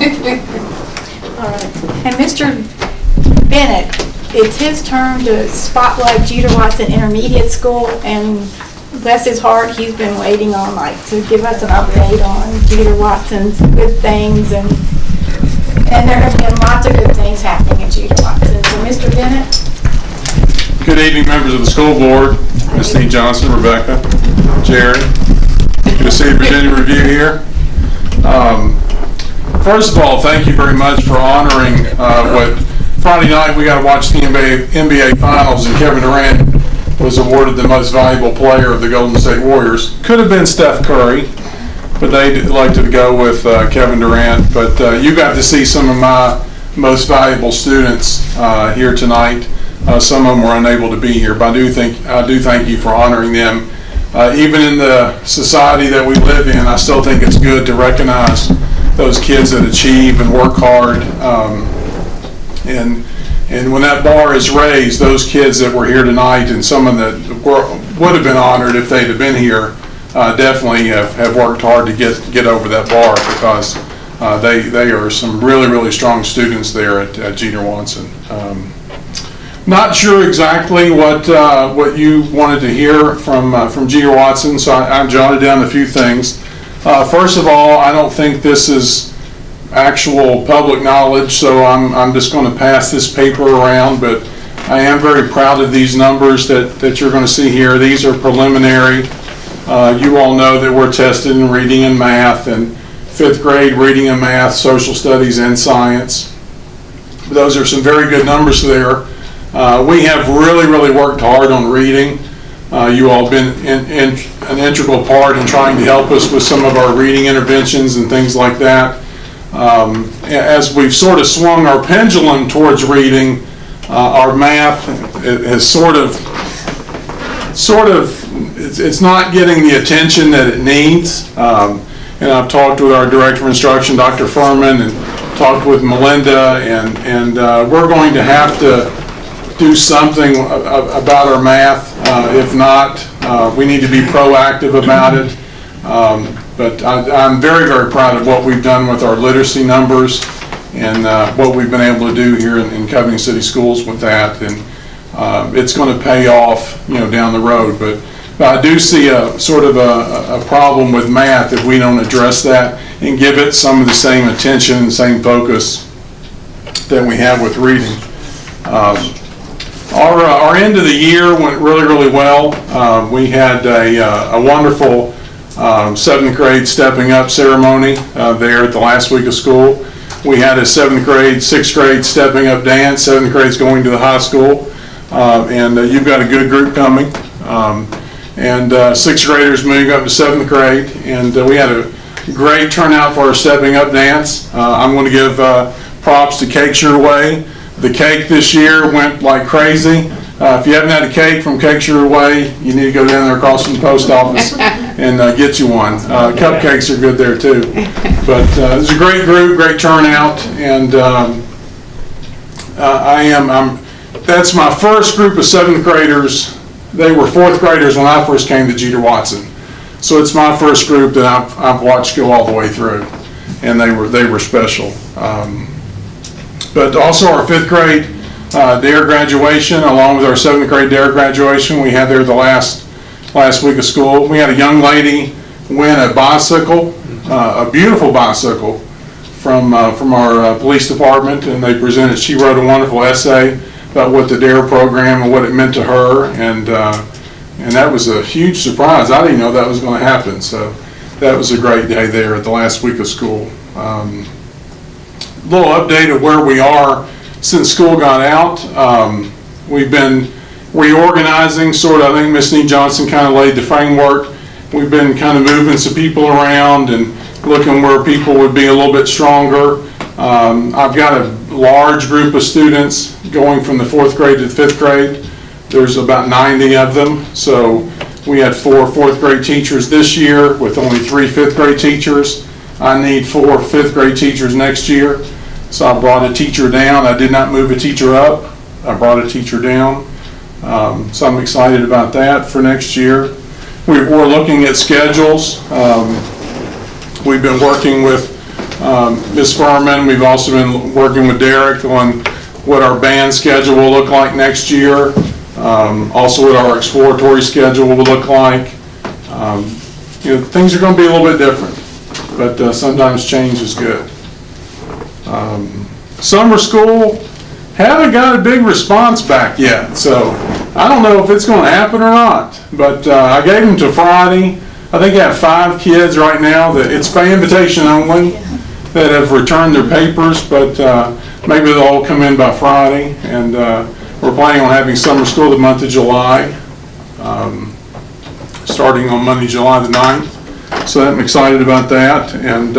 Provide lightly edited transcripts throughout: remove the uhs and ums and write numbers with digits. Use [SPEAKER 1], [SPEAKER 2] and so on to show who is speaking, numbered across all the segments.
[SPEAKER 1] All right. And Mr. Bennett, it's his turn to spotlight Jeter Watson Intermediate School, and bless his heart, he's been waiting on to give us an update on Jeter Watson's good things, and there have been lots of good things happening at Jeter Watson. So, Mr. Bennett.
[SPEAKER 2] Good evening, members of the school board. Ms. Steve Johnson, Rebecca, Jerry. Good to see Virginia Review here. First of all, thank you very much for honoring what Friday night we got to watch the NBA Finals, and Kevin Durant was awarded the most valuable player of the Golden State Warriors. Could have been Steph Curry, but they elected to go with Kevin Durant. But you got to see some of my most valuable students here tonight. Some of them were unable to be here, but I do thank you for honoring them. Even in the society that we live in, I still think it's good to recognize those kids that achieve and work hard. And when that bar is raised, those kids that were here tonight and some of that would have been honored if they'd have been here, definitely have worked hard to get over that bar, because they are some really, really strong students there at Jeter Watson. Not sure exactly what you wanted to hear from Jeter Watson, so I jotted down a few things. First of all, I don't think this is actual public knowledge, so I'm just going to pass this paper around, but I am very proud of these numbers that you're going to see here. These are preliminary. You all know that we're tested in reading and math, and 5th grade reading and math, social studies, and science. Those are some very good numbers there. We have really, really worked hard on reading. You all have been an integral part in trying to help us with some of our reading interventions and things like that. As we've sort of swung our pendulum towards reading, our math has sort of, it's not getting the attention that it needs. And I've talked with our Director of Instruction, Dr. Furman, and talked with Melinda, and we're going to have to do something about our math. If not, we need to be proactive about it. But I'm very, very proud of what we've done with our literacy numbers and what we've been able to do here in Covington City Schools with that. And it's going to pay off, down the road. But I do see a sort of a problem with math if we don't address that and give it some of the same attention and same focus that we have with reading. Our end of the year went really, really well. We had a wonderful 7th grade stepping up ceremony there at the last week of school. We had a 7th grade, 6th grade stepping up dance. 7th grade's going to the high school, and you've got a good group coming. And 6th graders moving up to 7th grade, and we had a great turnout for our stepping up dance. I'm going to give props to Cakes Your Way. The cake this year went like crazy. If you haven't had a cake from Cakes Your Way, you need to go down there across from the post office and get you one. Cupcakes are good there too. But it was a great group, great turnout, and that's my first group of 7th graders. They were 4th graders when I first came to Jeter Watson. So it's my first group that I've watched go all the way through, and they were special. But also our 5th grade DARE graduation, along with our 7th grade DARE graduation, we had there the last week of school. We had a young lady win a bicycle, a beautiful bicycle, from our police department, and they presented. She wrote a wonderful essay about what the DARE program and what it meant to her, and that was a huge surprise. I didn't know that was going to happen, so that was a great day there at the last week of school. Little update of where we are since school got out. We've been reorganizing, sort of. I think Ms. Steve Johnson kind of laid the framework. We've been kind of moving some people around and looking where people would be a little bit stronger. I've got a large group of students going from the 4th grade to the 5th grade. There's about 90 of them. So we had 4 4th grade teachers this year with only 3 5th grade teachers. I need 4 5th grade teachers next year. So I brought a teacher down. I did not move a teacher up. I brought a teacher down. So I'm excited about that for next year. We're looking at schedules. We've been working with Ms. Furman. We've also been working with Derek on what our band schedule will look like next year. Also what our exploratory schedule will look like. Things are going to be a little bit different, but sometimes change is good. Summer school, haven't got a big response back yet, so I don't know if it's going to happen or not, but I gave them to Friday. I think I have 5 kids right now that it's by invitation only that have returned their papers, but maybe they'll all come in by Friday, and we're planning on having summer school the month of July, starting on Monday, July the 9th. So I'm excited about that. And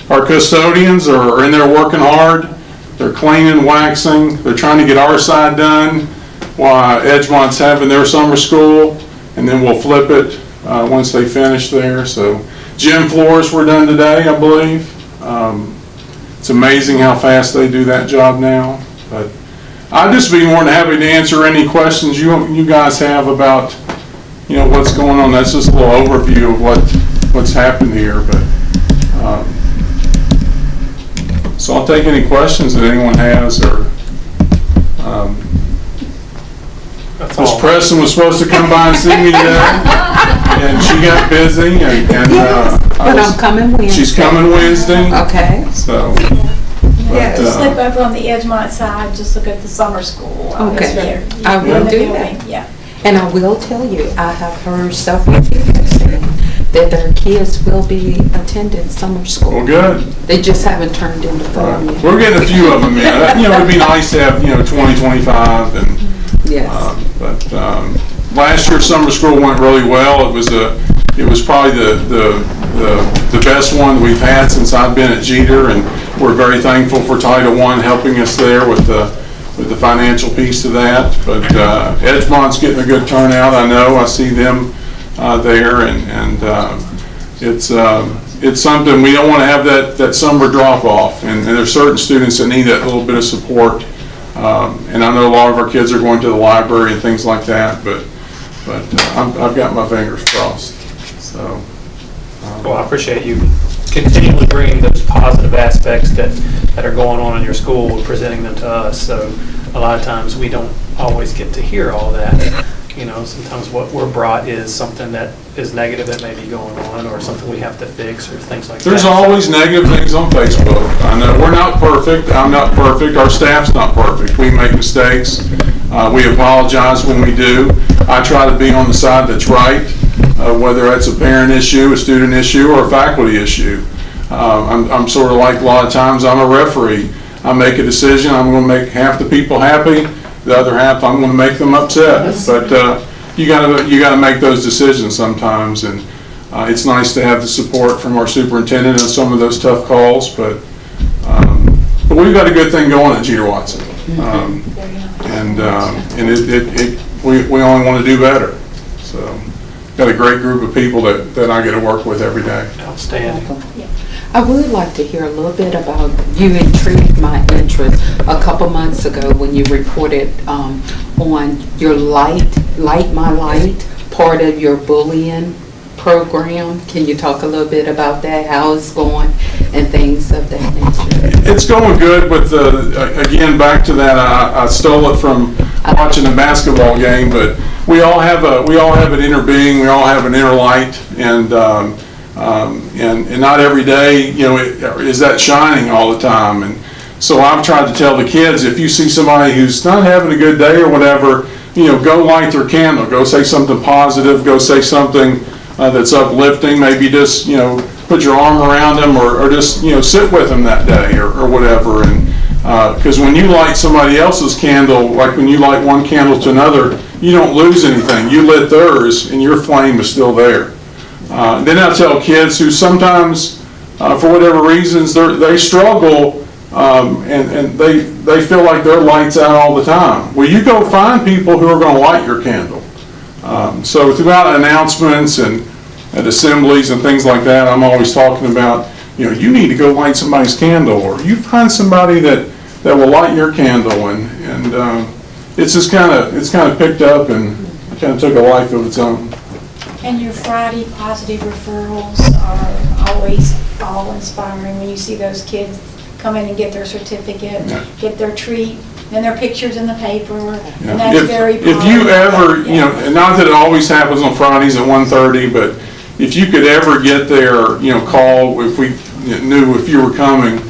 [SPEAKER 2] our custodians are in there working hard. They're cleaning, waxing. They're trying to get our side done while Edgemont's having their summer school, and then we'll flip it once they finish there. So gym floors were done today, I believe. It's amazing how fast they do that job now. But I'd just be more than happy to answer any questions you guys have about what's going on. That's just a little overview of what's happened here. But so I'll take any questions that anyone has. Or Ms. Preston was supposed to come by and see me today, and she got busy.
[SPEAKER 3] But I'm coming Wednesday.
[SPEAKER 2] She's coming Wednesday.
[SPEAKER 3] Okay.
[SPEAKER 2] So.
[SPEAKER 1] Yeah, slip over on the Edgemont side, just look at the summer school.
[SPEAKER 3] Okay. I will do that.
[SPEAKER 1] Yeah.
[SPEAKER 3] And I will tell you, I have heard several people saying that their kids will be attending summer school.
[SPEAKER 2] Well, good.
[SPEAKER 3] They just haven't turned into form yet.
[SPEAKER 2] We're getting a few of them in. It'd be nice to have 20, 25, and
[SPEAKER 3] yes.
[SPEAKER 2] But last year's summer school went really well. It was probably the best one we've had since I've been at Jeter, and we're very thankful for Title I helping us there with the financial piece of that. But Edgemont's getting a good turnout. I know. I see them there, and it's something we don't want to have that summer drop off. And there's certain students that need that little bit of support. And I know a lot of our kids are going to the library and things like that. But I've got my fingers crossed. So.
[SPEAKER 4] Well, I appreciate you continually bringing those positive aspects that are going on in your school and presenting them to us. So a lot of times we don't always get to hear all that. Sometimes what we're brought is something that is negative that may be going on, or something we have to fix, or things like that.
[SPEAKER 2] There's always negative things on Facebook. I know we're not perfect. I'm not perfect. Our staff's not perfect. We make mistakes. We apologize when we do. I try to be on the side that's right, whether that's a parent issue, a student issue, or a faculty issue. I'm sort of like a lot of times I'm a referee. I make a decision. I'm going to make half the people happy. The other half, I'm going to make them upset. But you got to make those decisions sometimes, and it's nice to have the support from our superintendent on some of those tough calls. But we've got a good thing going at Jeter Watson, and we only want to do better. So got a great group of people that I get to work with every day.
[SPEAKER 4] Outstanding.
[SPEAKER 3] I would like to hear a little bit about, you intrigued my interest a couple months ago when you reported on your Light My Light, part of your bullying program. Can you talk a little bit about that, how it's going, and things of that nature?
[SPEAKER 2] It's going good, but again, back to that, I stole it from watching a basketball game, but we all have an inner being, we all have an inner light, and not every day, is that shining all the time. And so I've tried to tell the kids, if you see somebody who's not having a good day or whatever, go light their candle, go say something positive, go say something that's uplifting, maybe just, put your arm around them, or just, sit with them that day or whatever. And because when you light somebody else's candle, like when you light one candle to another, you don't lose anything. You lit theirs and your flame is still there. Then I tell kids who sometimes, for whatever reasons, they struggle and they feel like their light's out all the time. Well, you go find people who are going to light your candle. So throughout announcements and at assemblies and things like that, I'm always talking about, you need to go light somebody's candle, or you find somebody that will light your candle, and it's just kind of picked up and kind of took a life of its own.
[SPEAKER 1] And your Friday positive referrals are always always awe-inspiring when you see those kids come in and get their certificate,
[SPEAKER 2] Yeah.
[SPEAKER 1] get their treat, and their pictures in the paper,
[SPEAKER 2] Yeah.
[SPEAKER 1] and that's very
[SPEAKER 2] If you
[SPEAKER 1] positive.
[SPEAKER 2] ever, you know,
[SPEAKER 1] Yeah.
[SPEAKER 2] and not that it always happens on Fridays at 1:30, but if you could ever get there, you know, call if we knew if you were coming,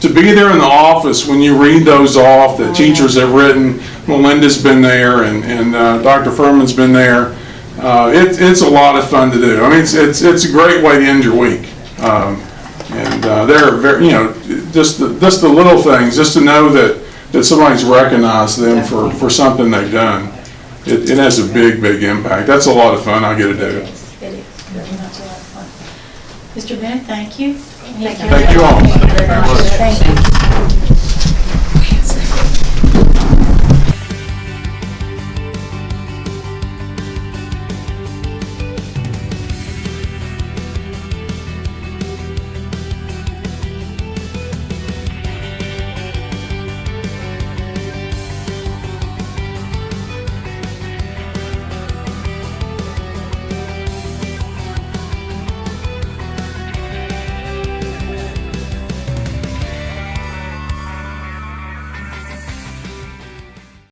[SPEAKER 2] to be there in the office when you read those off that teachers have written, Melinda's been there and Dr. Furman's been there. It's a lot of fun to do. I mean, it's a great way to end your week. And they're very, you know, just the little things, just to know that somebody's recognized them for something they've done. It has a big impact. That's a lot of fun I get to do.
[SPEAKER 1] It is very much a lot of fun. Mr. Bennett, thank you.
[SPEAKER 2] Thank you all.
[SPEAKER 1] Thank you very much. Thank you.